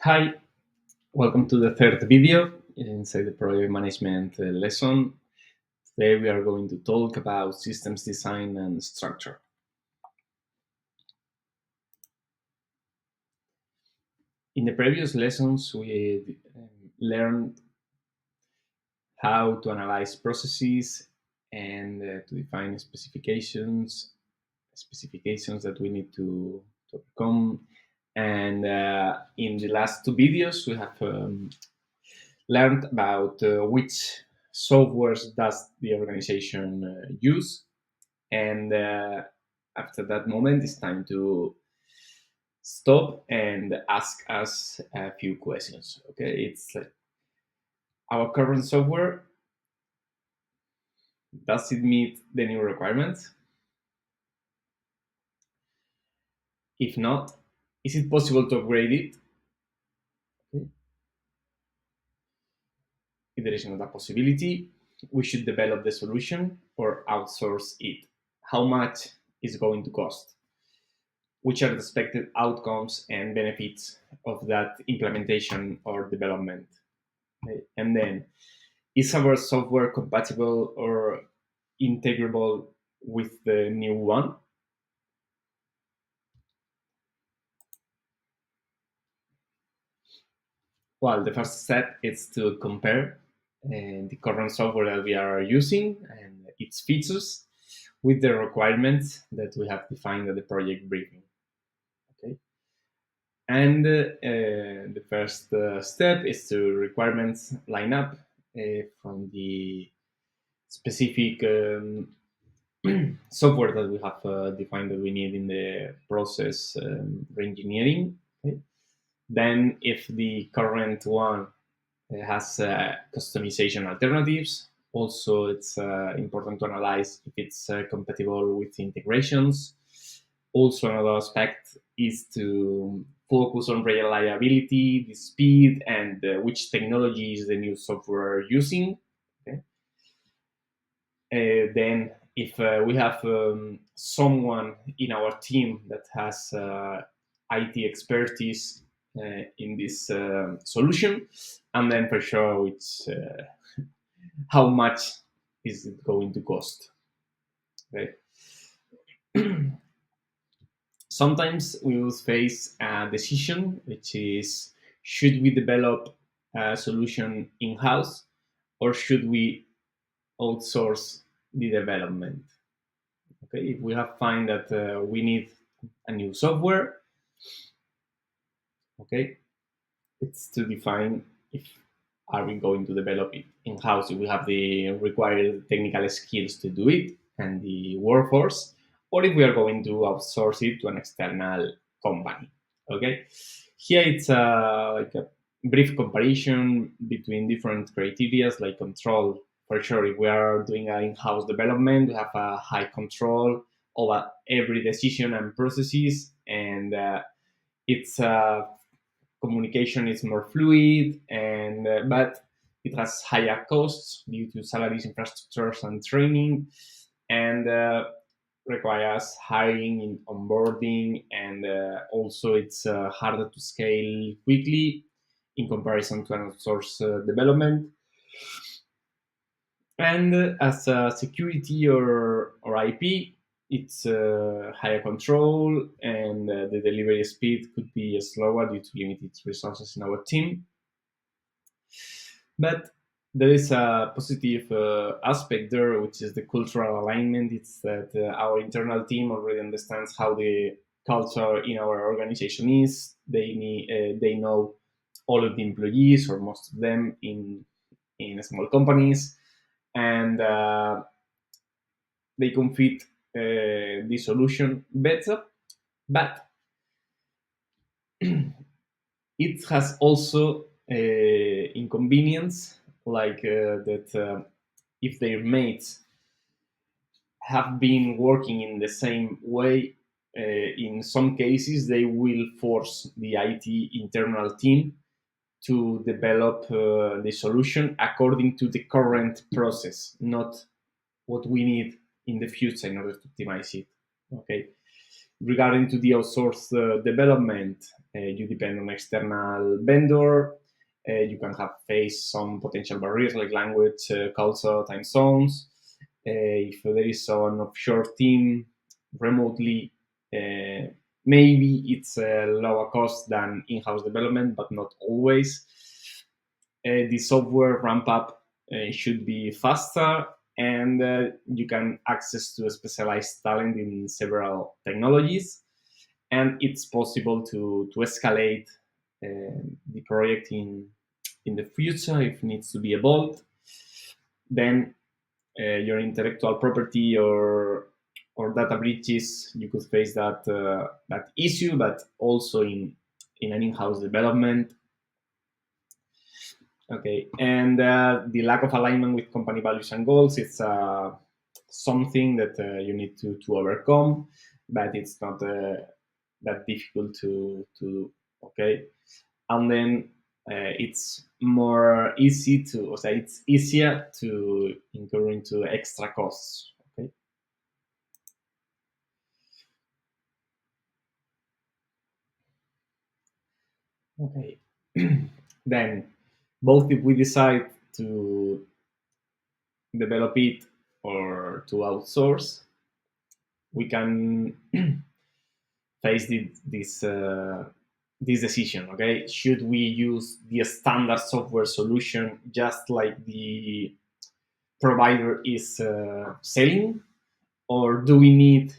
Hi, welcome to the third video inside the project management lesson. Today we are going to talk about systems design and structure. In the previous lessons, we learned how to analyze processes and to define specifications that we need to overcome. And in the last two videos, we have learned about which softwares does the organization use, and after that moment it's time to stop and ask us a few questions. Okay, it's like, our current software, does it meet the new requirements? If not, is it possible to upgrade it? Okay. If there is not a possibility, we should develop the solution or outsource it. How much is going to cost? Which are the expected outcomes and benefits of that implementation or development? Okay. And then, is our software compatible or integrable with the new one? Well, the first step is to compare the current software that we are using and its features with the requirements that we have defined at the project briefing. Okay. And the first step is to requirements line up from the specific software that we have defined that we need in the process reengineering. Okay. Then, if the current one has customization alternatives, also it's important to analyze if it's compatible with integrations. Also, another aspect is to focus on reliability, the speed, and which technology is the new software using. Okay. Then, if we have someone in our team that has IT expertise in this solution, and then for sure it's how much is it going to cost. Okay. Sometimes we will face a decision, which is, should we develop a solution in-house or should we outsource the development? Okay, if we have find that we need a new software, okay, it's to define if are we going to develop it in-house, if we have the required technical skills to do it and the workforce, or if we are going to outsource it to an external company. Okay, here it's like a brief comparison between different criteria like control. For sure, if we are doing an in-house development, we have a high control over every decision and processes, and it's communication is more fluid, and but it has higher costs due to salaries, infrastructures, and training, and requires hiring and onboarding, and also it's harder to scale quickly in comparison to an outsourced development. And as security or IP, it's higher control, and the delivery speed could be slower due to limited resources in our team. But there is a positive aspect there, which is the cultural alignment. It's that our internal team already understands how the culture in our organization is. They know all of the employees or most of them in small companies, and they can fit the solution better. But it has also inconvenience, like that if their mates have been working in the same way, in some cases they will force the IT internal team to develop the solution according to the current process, not what we need in the future in order to optimize it. Okay. Regarding to the outsourced development, you depend on external vendor. You can have faced some potential barriers like language, culture, time zones. If there is an offshore team remotely, maybe it's a lower cost than in-house development, but not always. The software ramp up should be faster, and you can access to a specialized talent in several technologies, and it's possible to escalate the project in the future if it needs to be evolved. Then your intellectual property or data breaches, you could face that issue, but also in an in-house development. Okay, and the lack of alignment with company values and goals, it's something that you need to overcome, but it's not that difficult to do. Okay, and then it's more easy to, or say, it's easier to incur into extra costs. Okay, okay. Then, both if we decide to develop it or to outsource, we can face this decision. Okay, should we use the standard software solution just like the provider is selling, or do we need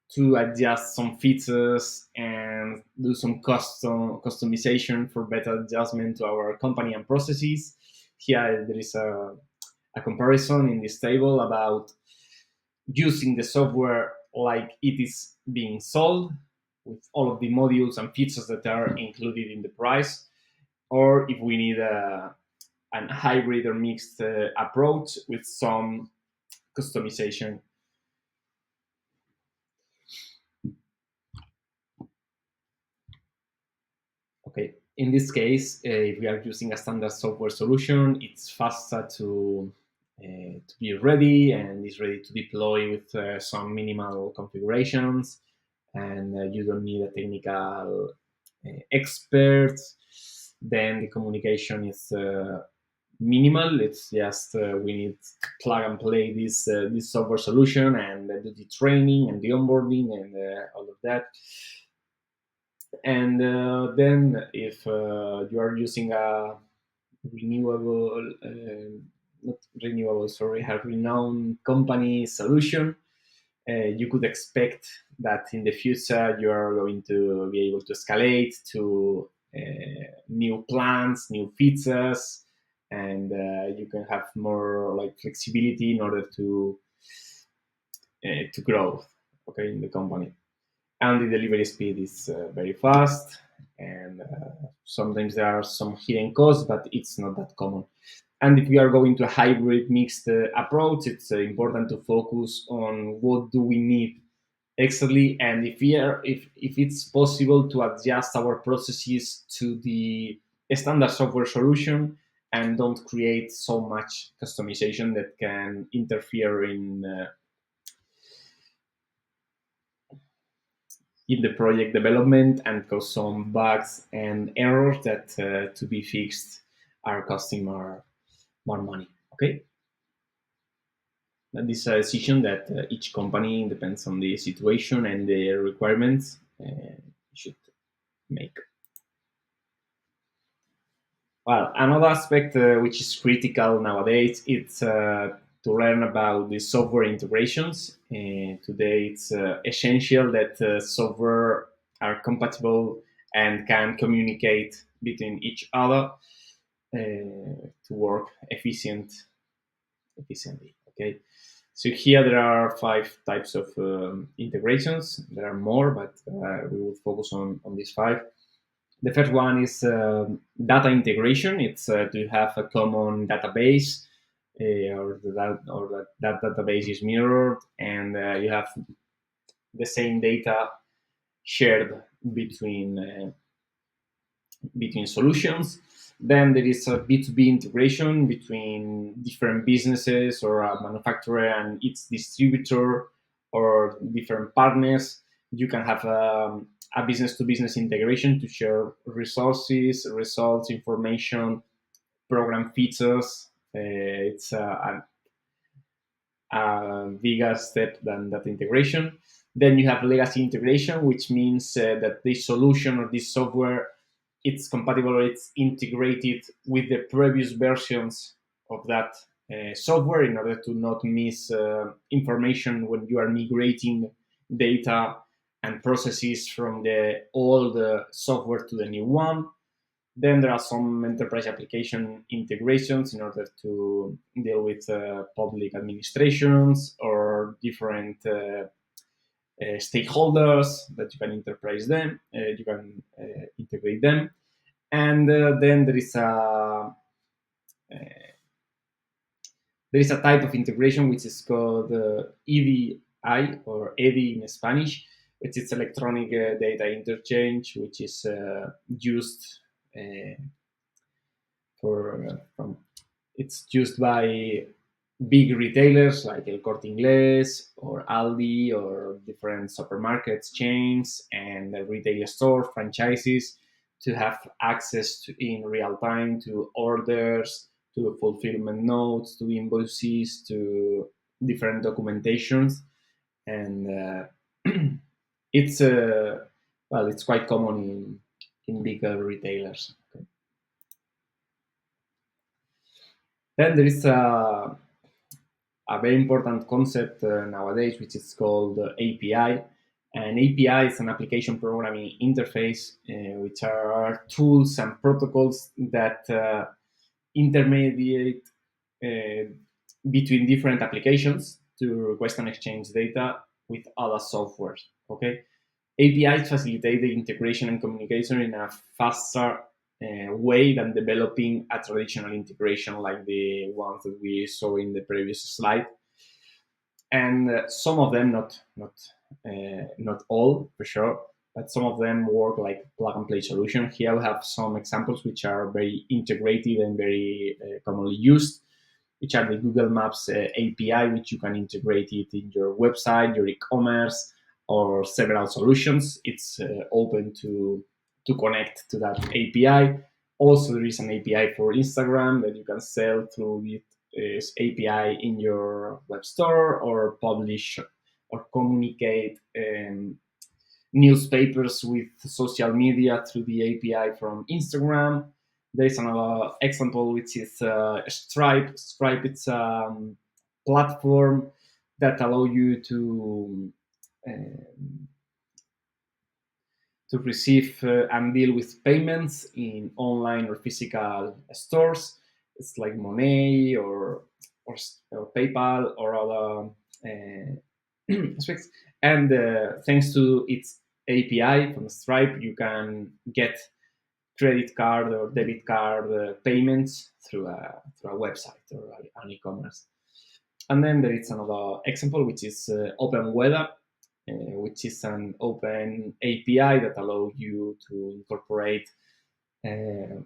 to adjust some features and do some customization for better adjustment to our company and processes? Here there is a comparison in this table about using the software like it is being sold with all of the modules and features that are included in the price, or if we need an hybrid or mixed approach with some customization. Okay, in this case, if we are using a standard software solution, it's faster to be ready and is ready to deploy with some minimal configurations, and you don't need a technical expert. Then the communication is minimal. It's just we need to plug and play this software solution and do the training and the onboarding and all of that. And then if you are using a renewable, not renewable, sorry, a renowned company solution, you could expect that in the future you are going to be able to escalate to new plans, new features, and you can have more like flexibility in order to grow, okay, in the company. And the delivery speed is very fast, and sometimes there are some hidden costs, but it's not that common. And if we are going to a hybrid mixed approach, it's important to focus on what do we need exactly, and if it's possible to adjust our processes to the standard software solution and don't create so much customization that can interfere in the project development and cause some bugs and errors that to be fixed are costing more money. Okay, that is a decision that each company depends on the situation and the requirements should make. Well, another aspect which is critical nowadays, it's to learn about the software integrations. Today, it's essential that software are compatible and can communicate between each other to work efficiently. Okay, so here there are five types of integrations. There are more, but we will focus on these five. The first one is data integration. It's to have a common database, or that database is mirrored, and you have the same data shared between between solutions. Then there is a B2B integration between different businesses or a manufacturer and its distributor or different partners. You can have a business-to-business integration to share resources, results, information, program features. It's a bigger step than that integration. Then you have legacy integration, which means that this solution or this software it's compatible or it's integrated with the previous versions of that software in order to not miss information when you are migrating data and processes from the old software to the new one. Then there are some enterprise application integrations in order to deal with public administrations or different stakeholders that you can enterprise them, you can integrate them. And then there is a type of integration which is called EDI or EDI in Spanish, which is electronic data interchange, which is used uh, it's used by big retailers like El Corte Inglés or Aldi or different supermarkets chains and retail store franchises to have access to, in real time to orders, to fulfillment notes, to invoices, to different documentations, and it's well, it's quite common in bigger retailers. Okay. Then there is a very important concept nowadays, which is called API. An API is an application programming interface, which are tools and protocols that intermediate uh, between different applications to request and exchange data with other softwares. Okay, APIs facilitate the integration and communication in a faster way than developing a traditional integration like the ones that we saw in the previous slide. And some of them, not all for sure, but some of them work like plug and play solution. Here we have some examples which are very integrated and very commonly used, which are the Google Maps API, which you can integrate it in your website, your e-commerce, or several solutions. It's open to connect to that API. Also, there is an API for Instagram that you can sell through this API in your web store or publish or communicate newspapers with social media through the API from Instagram. There is another example which is Stripe. Stripe it's a platform that allow you um, to receive and deal with payments in online or physical stores. It's like Monet or PayPal or other aspects. And thanks to its API from Stripe, you can get credit card or debit card payments through a website or an e-commerce. And then there is another example, which is Open Weather, which is an open API that allows you to incorporate uh,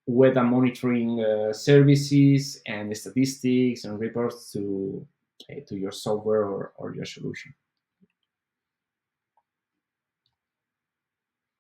weather monitoring services and statistics and reports to your software or your solution.